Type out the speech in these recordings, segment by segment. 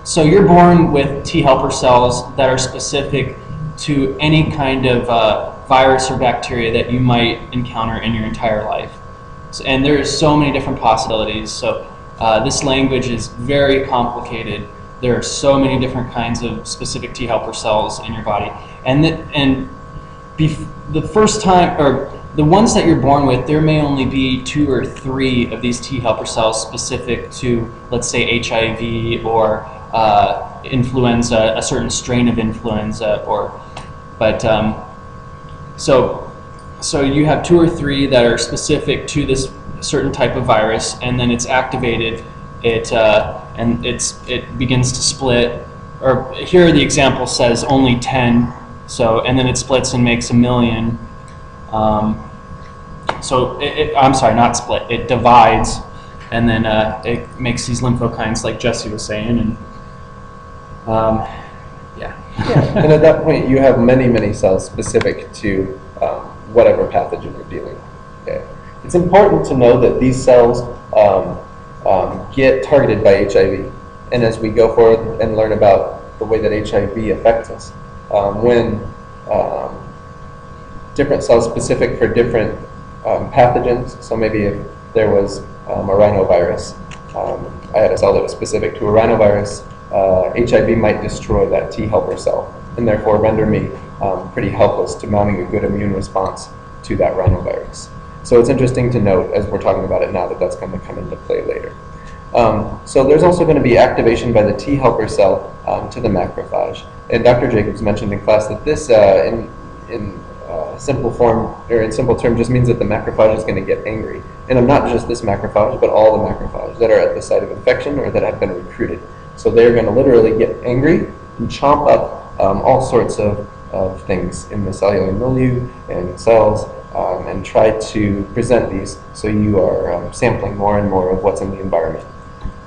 So you're born with T helper cells that are specific to any kind of virus or bacteria that you might encounter in your entire life. And there's so many different possibilities. So this language is very complicated. There are so many different kinds of specific T helper cells in your body. And the first time, or the ones that you're born with, there may only be 2 or 3 of these T helper cells specific to, let's say, HIV or influenza, a certain strain of influenza, so you have 2 or 3 that are specific to this certain type of virus, and then it's activated. It begins to split. Or here the example says only 10. So and then it splits and makes 1 million. I'm sorry, not split. It divides, and then it makes these lymphokines, like Jesse was saying, and yeah. And at that point, you have many cells specific to whatever pathogen you're dealing with. Okay. It's important to know that these cells get targeted by HIV, and as we go forward and learn about the way that HIV affects us, when different cells specific for different pathogens, so maybe if there was a rhinovirus, I had a cell that was specific to a rhinovirus, HIV might destroy that T helper cell, and therefore render me pretty helpless to mounting a good immune response to that rhinovirus. So it's interesting to note, as we're talking about it now, that that's going to come into play later. So there's also going to be activation by the T helper cell to the macrophage. And Dr. Jacobs mentioned in class that this, in simple form, or in simple terms, just means that the macrophage is going to get angry. And not just this macrophage, but all the macrophages that are at the site of infection or that have been recruited. So they're going to literally get angry and chomp up all sorts of things in the cellular milieu and cells, and try to present these so you are sampling more and more of what's in the environment.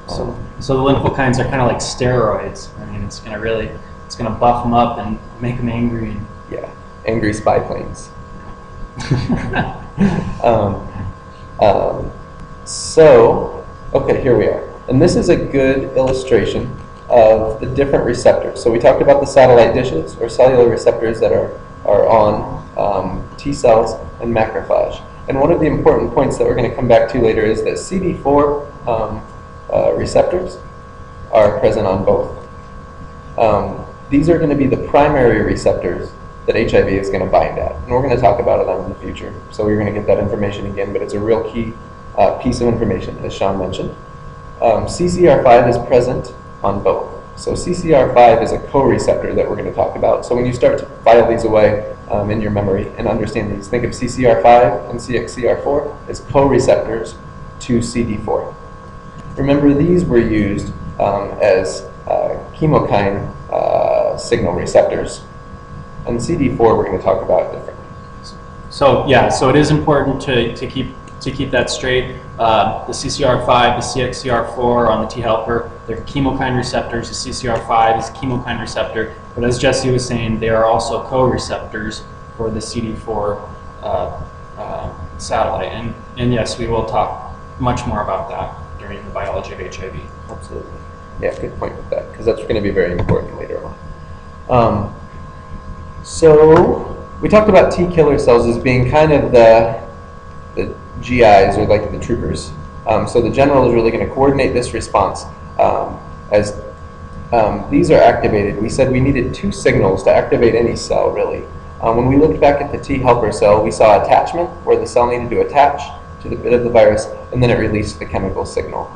So the lymphokines are kind of like steroids. I mean, it's going to buff them up and make them angry. And yeah, angry spy planes. Okay, here we are. And this is a good illustration of the different receptors. So we talked about the satellite dishes, or cellular receptors that are on T cells and macrophage. And one of the important points that we're going to come back to later is that CD4 receptors are present on both. These are going to be the primary receptors that HIV is going to bind at. And we're going to talk about them in the future. So you're going to get that information again, but it's a real key piece of information, as Sean mentioned. CCR5 is present on both. So CCR5 is a co-receptor that we're going to talk about. So when you start to file these away in your memory and understand these, think of CCR5 and CXCR4 as co-receptors to CD4. Remember, these were used as chemokine signal receptors. And CD4 we're going to talk about differently. So yeah, so it is important to keep that straight. The CCR5, the CXCR4 on the T helper, they're chemokine receptors. The CCR5 is a chemokine receptor, but as Jesse was saying, they are also co-receptors for the CD4 satellite. And yes, we will talk much more about that during the biology of HIV. Absolutely. Yeah, good point with that, because that's going to be very important later on. So we talked about T killer cells as being kind of the GIs, or like the troopers. So the general is really going to coordinate this response as these are activated. We said we needed 2 signals to activate any cell, really. When we looked back at the T helper cell, we saw attachment, where the cell needed to attach to the bit of the virus, and then it released the chemical signal,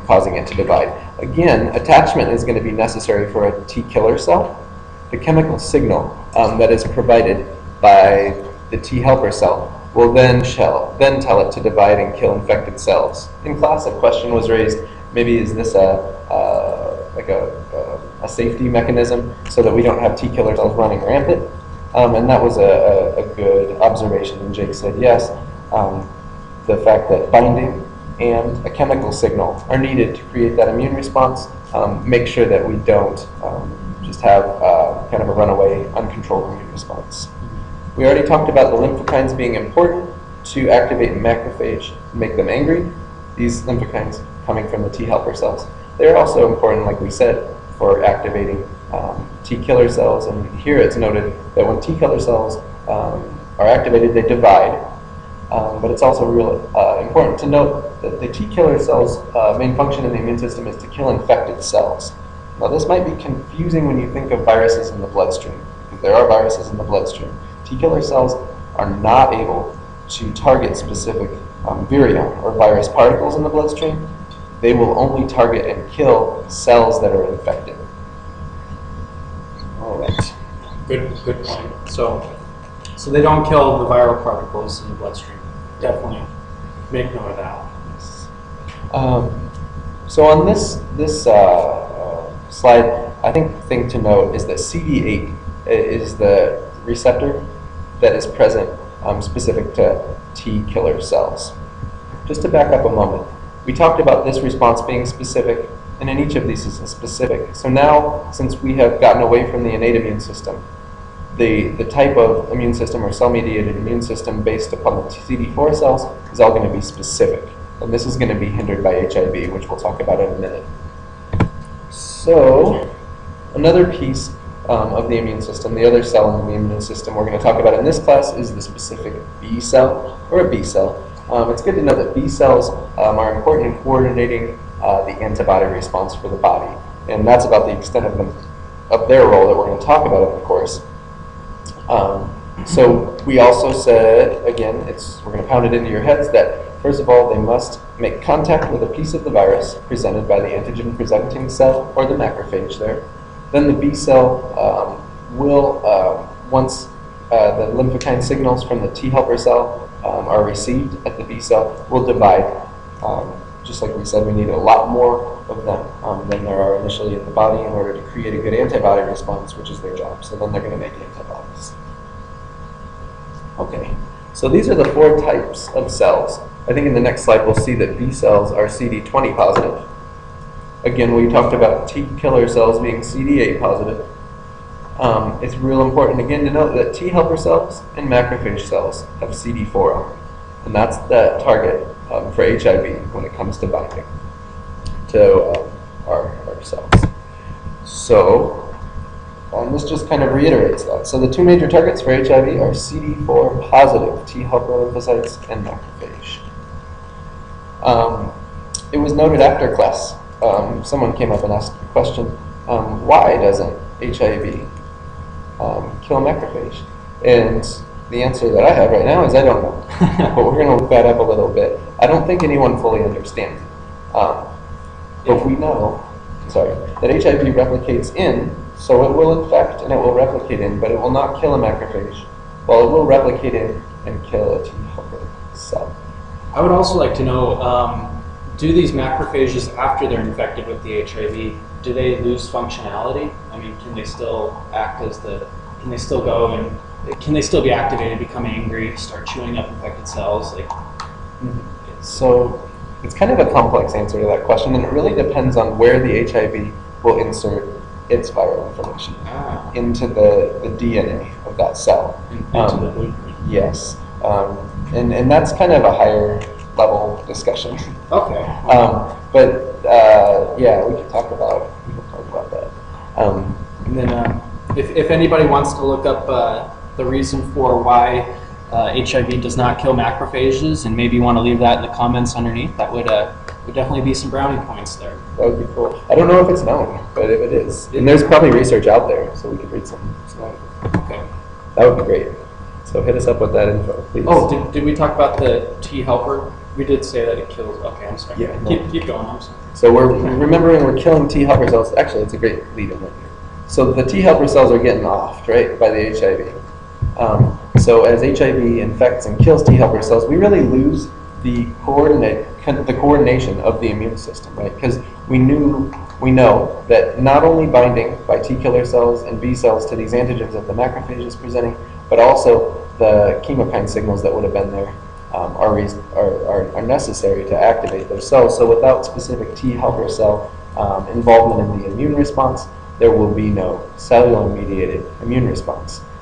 causing it to divide. Again, attachment is going to be necessary for a T killer cell. The chemical signal that is provided by the T helper cell will then tell it to divide and kill infected cells. In class, a question was raised, maybe is this like a safety mechanism so that we don't have T killer cells running rampant? And that was a good observation, and Jake said yes. The fact that binding and a chemical signal are needed to create that immune response, make sure that we don't just have kind of a runaway, uncontrolled immune response. We already talked about the lymphokines being important to activate macrophage and make them angry. These lymphokines coming from the T helper cells. They're also important, like we said, for activating T killer cells. And here it's noted that when T killer cells are activated, they divide. But it's also real important to note that the T killer cells' main function in the immune system is to kill infected cells. Now this might be confusing when you think of viruses in the bloodstream, because there are viruses in the bloodstream. T killer cells are not able to target specific virion or virus particles in the bloodstream. They will only target and kill cells that are infected. All right. Good point. So they don't kill the viral particles in the bloodstream. Definitely make note of that. Yes. So on this slide, I think the thing to note is that CD8 is the receptor that is present specific to T killer cells. Just to back up a moment, we talked about this response being specific, and in each of these is specific. So now, since we have gotten away from the innate immune system, the type of immune system or cell-mediated immune system based upon the CD4 cells is all going to be specific. And this is going to be hindered by HIV, which we'll talk about in a minute. So, another piece of the immune system, the other cell in the immune system we're going to talk about in this class is the specific B cell, or a B cell. It's good to know that B cells are important in coordinating the antibody response for the body. And that's about the extent of their role that we're going to talk about in the course. So we also said, again, we're going to pound it into your heads that, first of all, they must make contact with a piece of the virus presented by the antigen-presenting cell or the macrophage there. Then the B cell will, once the lymphocyte signals from the T helper cell are received at the B cell, will divide. Just like we said, we need a lot more of them than there are initially in the body in order to create a good antibody response, which is their job. So then they're going to make antibodies. Okay, so these are the 4 types of cells. I think in the next slide we'll see that B cells are CD20 positive. Again, we talked about T killer cells being CD8 positive. It's real important again to note that T helper cells and macrophage cells have CD4 on them. And that's the target for HIV when it comes to binding to our cells. So, this just kind of reiterates that. So the 2 major targets for HIV are CD4 positive T helper lymphocytes and macrophage. It was noted after class, someone came up and asked a question, why doesn't HIV kill macrophage? And the answer that I have right now is I don't know. But we're going to look that up a little bit. I don't think anyone fully understands. But we know, that HIV replicates in, so it will infect and it will replicate in, but it will not kill a macrophage. Well, it will replicate in and kill a T helper cell. I would also like to know, do these macrophages, after they're infected with the HIV, do they lose functionality? I mean, can they still act as can they still go and, can they still be activated, become angry, start chewing up infected cells? So it's kind of a complex answer to that question, and it really depends on where the HIV will insert its viral information into the DNA of that cell. Into the blueprint. Yes. And that's kind of a higher level discussion. Okay. Yeah, we can talk about that. And then if anybody wants to look up the reason for why HIV does not kill macrophages, and maybe you want to leave that in the comments underneath, that would definitely be some brownie points there. That would be cool. I don't know if it's known, but if it is, and there's probably research out there, so we could read some. Okay. That would be great. So hit us up with that info, please. Oh, did we talk about the T helper? We did say that it kills. Okay, I'm sorry. Yeah. Keep going. I'm sorry. So we're remembering we're killing T helper cells. Actually, it's a great lead-in right here. So the T helper cells are getting offed, right, by the HIV. So as HIV infects and kills T helper cells, we really lose the coordination of the immune system, right? Because we know that not only binding by T killer cells and B cells to these antigens that the macrophage is presenting, but also the chemokine signals that would have been there are necessary to activate those cells. So without specific T helper cell involvement in the immune response, there will be no cellular mediated immune response.